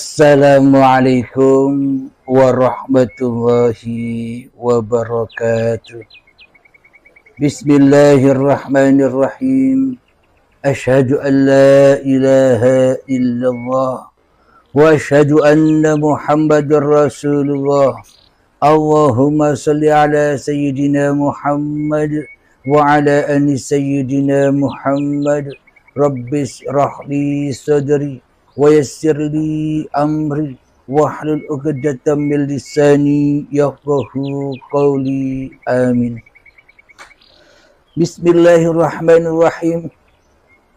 Assalamualaikum warahmatullahi wabarakatuh. Bismillahirrahmanirrahim. Asyhadu an la ilaha illallah wa asyhadu anna Muhammadar Rasulullah. Allahumma salli ala sayyidina Muhammad wa ala ali sayyidina Muhammad. Rabbis rahli sadri wa yassir li amri wahlul 'uqdatam min lisani yafqahu qawli. Amin. Bismillahirrahmanirrahim.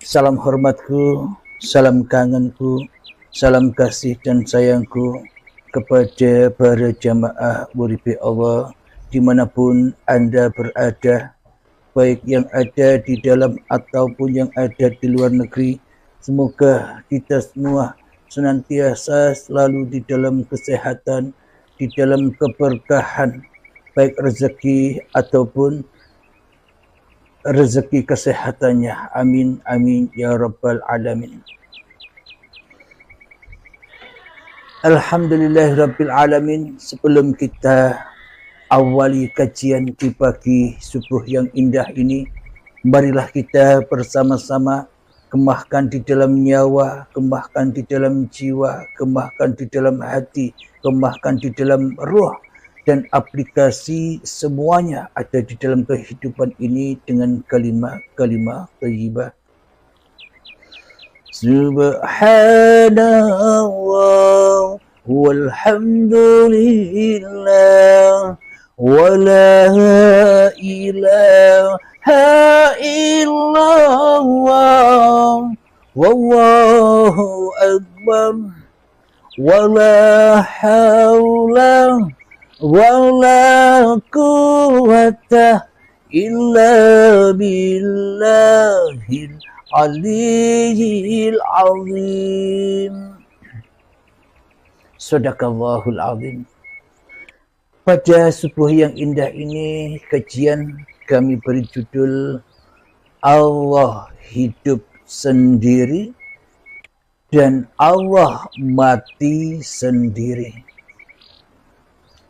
Salam hormatku, salam kangenku, salam kasih dan sayangku kepada para jamaah Uripe Allah dimanapun Anda berada, baik yang ada di dalam ataupun yang ada di luar negeri. Semoga kita semua senantiasa selalu di dalam kesehatan, di dalam keberkahan, baik rezeki ataupun rezeki kesehatannya. Amin, amin, ya rabbal alamin. Alhamdulillahirabbil alamin. Sebelum kita awali kajian di pagi subuh yang indah ini, marilah kita bersama-sama kemahkan di dalam nyawa, kemahkan di dalam jiwa, kemahkan di dalam hati, kemahkan di dalam ruh, dan aplikasi semuanya ada di dalam kehidupan ini dengan kalimat-kalimat thayyibah. Subhanallah walhamdulillah wa la ilaha illallah wallahu akbar wa la hawla wa la quwwata illa billahil aliyyil azim. Sadaqallahul azim. Pada subuh yang indah ini, kajian kami beri judul Allah hidup sendiri dan Allah mati sendiri.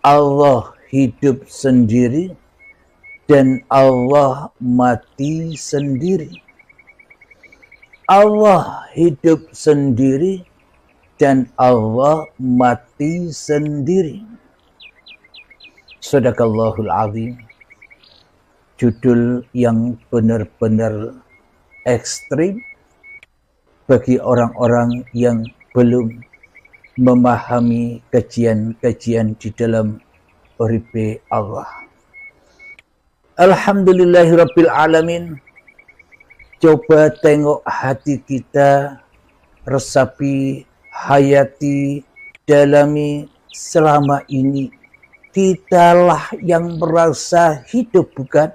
Allah hidup sendiri dan Allah mati sendiri. Allah hidup sendiri dan Allah mati sendiri. Sadaqallahul azim. Judul yang benar-benar ekstrim bagi orang-orang yang belum memahami kajian-kajian di dalam Uripe Allah. Alhamdulillahirabbil alamin. Coba tengok hati kita, resapi, hayati, dalami selama ini. Kitalah yang merasa hidup, bukan?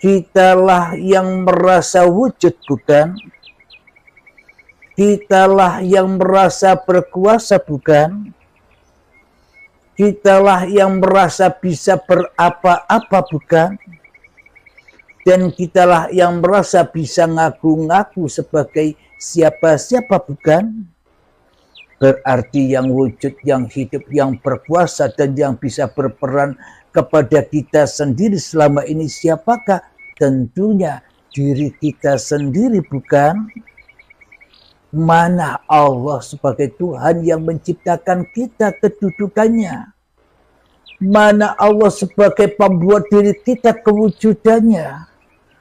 Kitalah yang merasa wujud, bukan? Kitalah yang merasa berkuasa, bukan? Kitalah yang merasa bisa berapa-apa, bukan? Dan kitalah yang merasa bisa ngaku-ngaku sebagai siapa-siapa, bukan? Berarti yang wujud, yang hidup, yang berkuasa, dan yang bisa berperan kepada kita sendiri selama ini siapakah? Tentunya diri kita sendiri, bukan? Mana Allah sebagai Tuhan yang menciptakan kita kedudukannya? Mana Allah sebagai pembuat diri kita kewujudannya?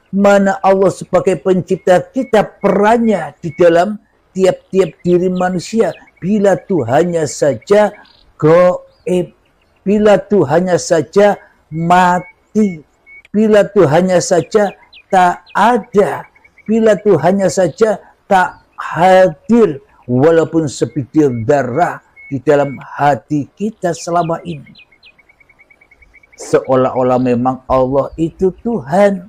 Mana Allah sebagai pencipta kita perannya di dalam tiap-tiap diri manusia? Bila Tuhannya saja gaib, bila Tuhannya saja mati, bila Tuhannya saja tak ada, bila Tuhannya saja tak hadir walaupun sebitir darah di dalam hati kita selama ini. Seolah-olah memang Allah itu Tuhan,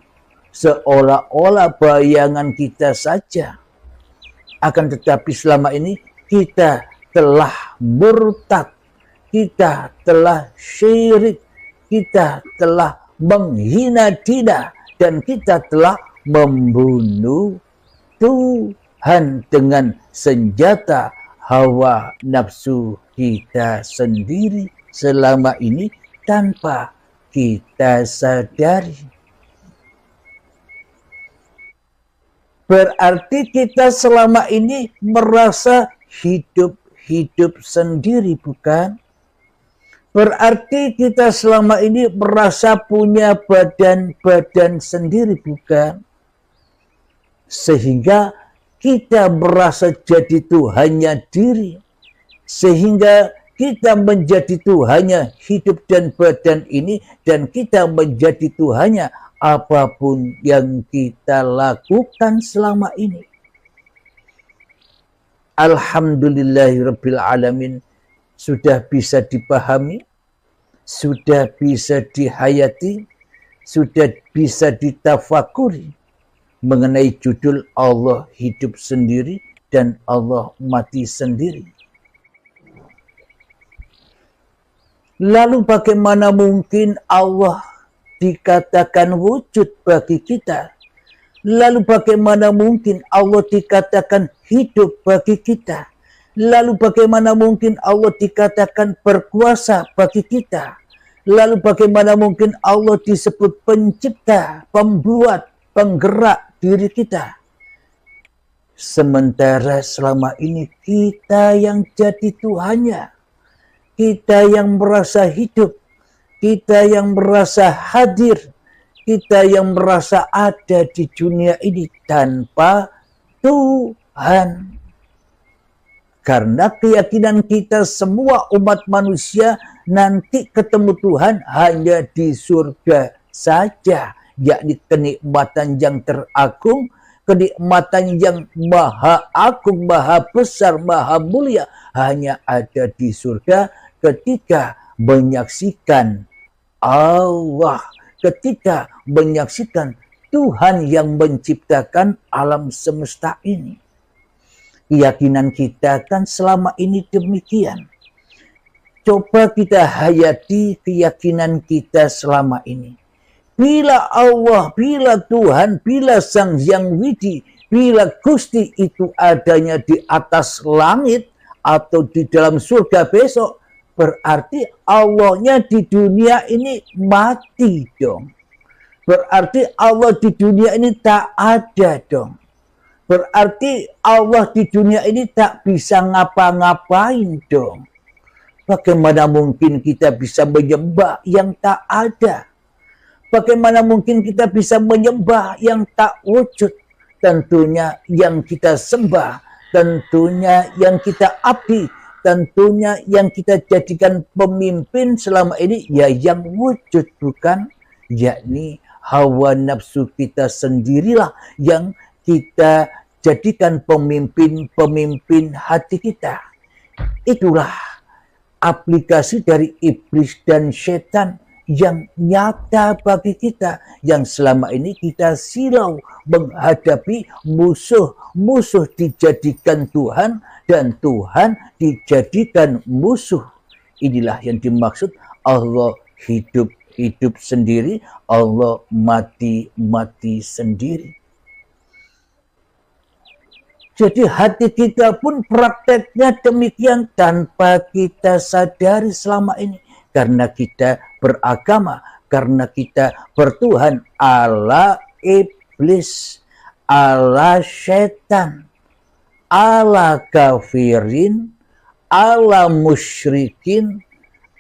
seolah-olah bayangan kita saja. Akan tetapi selama ini kita telah murtad, kita telah syirik, kita telah menghina dina, dan kita telah membunuh Tuhan dengan senjata hawa nafsu kita sendiri selama ini tanpa kita sadari. Berarti kita selama ini merasa hidup sendiri, bukan? Berarti kita selama ini merasa punya badan sendiri, bukan? Sehingga kita merasa jadi Tuhannya diri. Sehingga kita menjadi Tuhannya hidup dan badan ini, dan kita menjadi Tuhannya apapun yang kita lakukan selama ini. Alhamdulillahirabbil alamin, sudah bisa dipahami, sudah bisa dihayati, sudah bisa ditafakuri mengenai judul Allah hidup sendiri dan Allah mati sendiri. Lalu bagaimana mungkin Allah dikatakan wujud bagi kita? Lalu bagaimana mungkin Allah dikatakan hidup bagi kita? Lalu bagaimana mungkin Allah dikatakan berkuasa bagi kita? Lalu bagaimana mungkin Allah disebut pencipta, pembuat, penggerak diri kita? Sementara selama ini kita yang jadi Tuhannya. Kita yang merasa hidup, kita yang merasa hadir, kita yang merasa ada di dunia ini tanpa Tuhan. Karena keyakinan kita semua umat manusia nanti ketemu Tuhan hanya di surga saja, yakni kenikmatan yang teragung, kenikmatan yang maha agung, maha besar, maha mulia, hanya ada di surga ketika menyaksikan Allah, ketika menyaksikan Tuhan yang menciptakan alam semesta ini. Keyakinan kita kan selama ini demikian. Coba kita hayati keyakinan kita selama ini. Bila Allah, bila Tuhan, bila Sang Hyang Widi, bila Gusti itu adanya di atas langit atau di dalam surga besok, berarti Allahnya di dunia ini mati dong. Berarti Allah di dunia ini tak ada dong. Berarti Allah di dunia ini tak bisa ngapa-ngapain dong. Bagaimana mungkin kita bisa menyembah yang tak ada? Bagaimana mungkin kita bisa menyembah yang tak wujud? Tentunya yang kita sembah, tentunya yang kita abdi, tentunya yang kita jadikan pemimpin selama ini ya yang wujud, bukan? Yakni hawa nafsu kita sendirilah yang kita jadikan pemimpin hati kita. Itulah aplikasi dari iblis dan setan yang nyata bagi kita, yang selama ini kita silau menghadapi musuh dijadikan Tuhan dan Tuhan dijadikan musuh. Inilah yang dimaksud Allah hidup sendiri, Allah mati sendiri. Jadi hati kita pun prakteknya demikian tanpa kita sadari selama ini. Karena kita beragama, karena kita bertuhan ala iblis, ala setan, ala kafirin, ala musyrikin,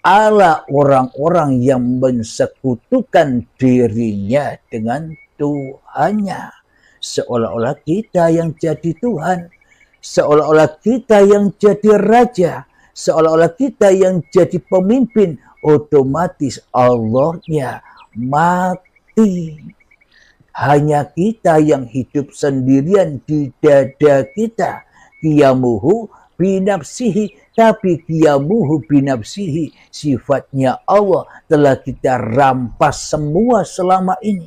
ala orang-orang yang mensekutukan dirinya dengan Tuhannya. Seolah-olah kita yang jadi Tuhan, seolah-olah kita yang jadi raja, seolah-olah kita yang jadi pemimpin, otomatis Allahnya mati. Hanya kita yang hidup sendirian di dada kita. Qiyamuhu binafsihi, tapi qiyamuhu binafsihi, sifatnya Allah telah kita rampas semua selama ini.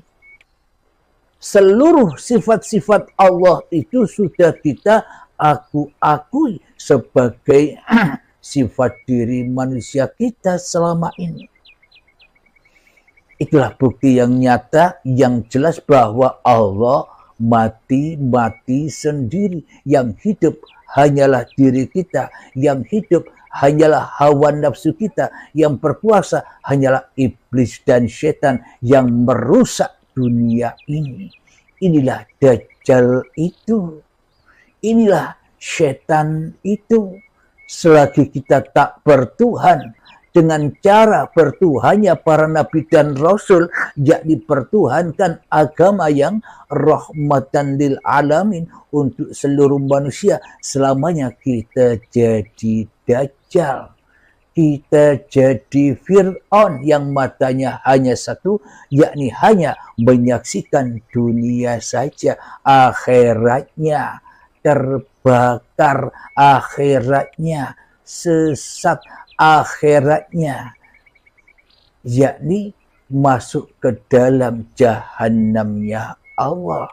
Seluruh sifat-sifat Allah itu sudah kita akui sebagai sifat diri manusia kita selama ini. Itulah bukti yang nyata, yang jelas bahwa Allah mati sendiri. Yang hidup hanyalah diri kita, yang hidup hanyalah hawa nafsu kita, yang berkuasa hanyalah iblis dan setan yang merusak dunia ini. Inilah Dajjal itu, inilah setan itu. Selagi kita tak bertuhan dengan cara bertuhannya para nabi dan rasul, yakni pertuhankan agama yang rahmatan lil alamin untuk seluruh manusia, selamanya kita jadi Dajjal, kita jadi Fir'aun yang matanya hanya satu, yakni hanya menyaksikan dunia saja, akhiratnya terbakar, akhiratnya sesat, akhiratnya yakni masuk ke dalam jahanamnya Allah.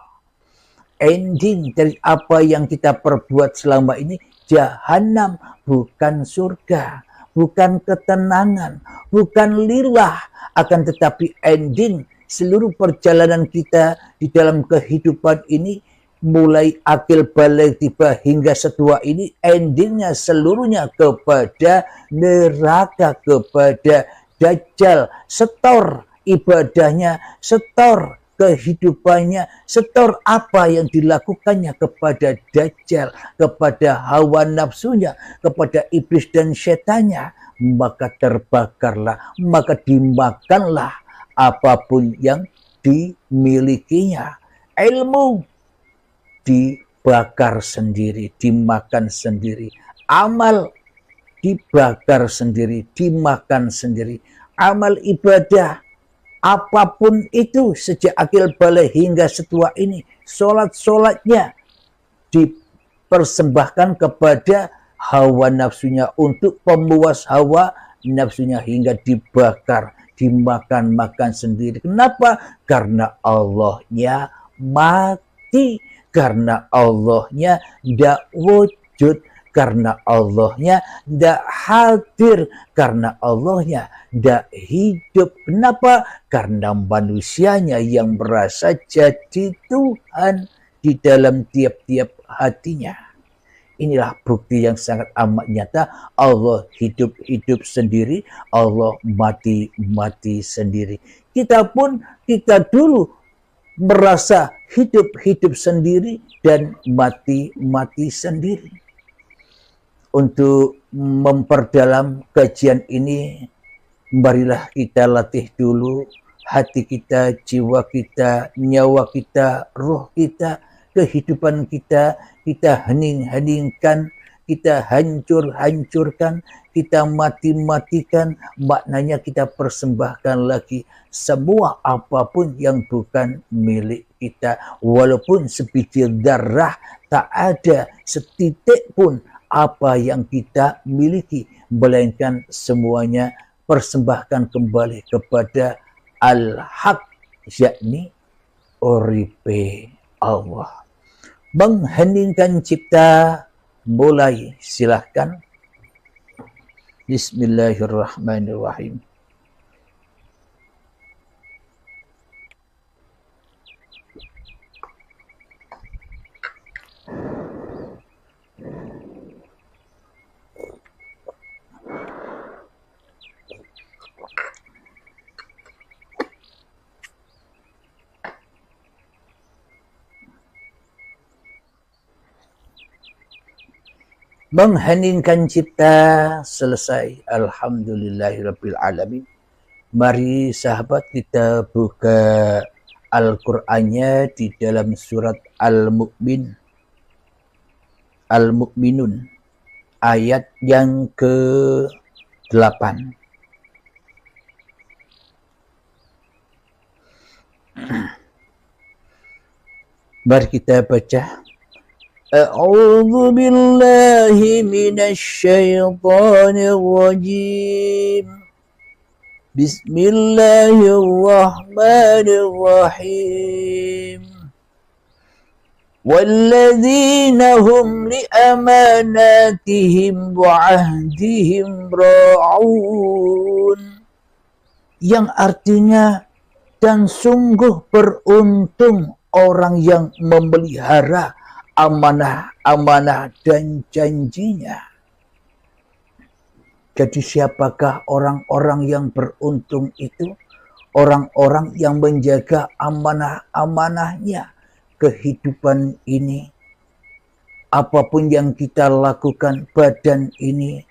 Ending dari apa yang kita perbuat selama ini jahanam, bukan surga, bukan ketenangan, bukan lilah, akan tetapi ending seluruh perjalanan kita di dalam kehidupan ini, mulai akil balik tiba hingga setua ini, endingnya seluruhnya kepada neraka, kepada Dajjal. Setor ibadahnya, setor kehidupannya, setor apa yang dilakukannya kepada Dajjal, kepada hawa nafsunya, kepada iblis dan setannya, maka terbakarlah, maka dimakanlah apapun yang dimilikinya. Ilmu dibakar sendiri, dimakan sendiri. Amal dibakar sendiri, dimakan sendiri. Amal ibadah apapun itu, sejak akil balik hingga setua ini, sholat-sholatnya dipersembahkan kepada hawa nafsunya, untuk pemuas hawa nafsunya, hingga dibakar, dimakan sendiri. Kenapa? Karena Allahnya mati, karena Allahnya tidak wujud, karena Allahnya tidak hadir, karena Allahnya tidak hidup. Kenapa? Karena manusianya yang merasa jadi Tuhan di dalam tiap-tiap hatinya. Inilah bukti yang sangat amat nyata. Allah hidup sendiri, Allah mati sendiri. Kita dulu merasa hidup sendiri dan mati sendiri. Untuk memperdalam kajian ini, marilah kita latih dulu hati kita, jiwa kita, nyawa kita, roh kita, kehidupan kita, kita hening-heningkan, kita hancur-hancurkan, kita mati-matikan, maknanya kita persembahkan lagi semua apapun yang bukan milik kita. Walaupun sebiji darah, tak ada setitik pun apa yang kita miliki, melainkan semuanya persembahkan kembali kepada Al-Haq, yakni Uripe Allah. Mengheningkan cipta, mulai, silahkan. Bismillahirrahmanirrahim. Mengheningkan cipta selesai. Alhamdulillahirabbil alamin. Mari sahabat kita buka Al-Qur'annya di dalam surat Al-Mu'minun ayat yang ke-8. Mari kita baca. A'udzu billahi minasy syaithanir rajim. Bismillahirrahmanirrahim. Walladzina hum li amanatihim wa ahdihim ra'un. Yang artinya, dan sungguh beruntung orang yang memelihara amanah-amanah dan janjinya. Jadi siapakah orang-orang yang beruntung itu? Orang-orang yang menjaga amanah-amanahnya kehidupan ini. Apapun yang kita lakukan badan ini,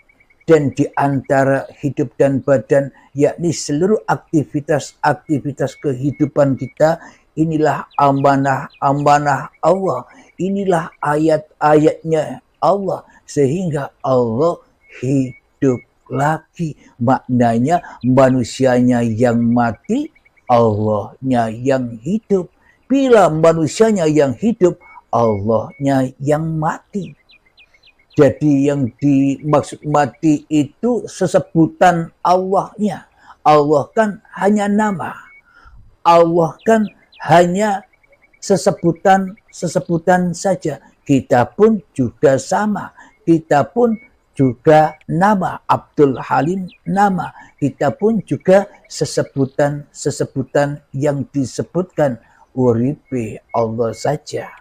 dan di antara hidup dan badan, yakni seluruh aktivitas-aktivitas kehidupan kita, inilah amanah-amanah Allah. Inilah ayat-ayatnya Allah. Sehingga Allah hidup lagi. Maknanya manusianya yang mati, Allahnya yang hidup. Bila manusianya yang hidup, Allahnya yang mati. Jadi yang dimaksud mati itu sesebutan Allahnya. Allah kan hanya nama. Allah kan hanya sesebutan saja. Kita pun juga sama. Kita pun juga nama. Abdul Halim nama. Kita pun juga sesebutan yang disebutkan. Uripe Allah saja.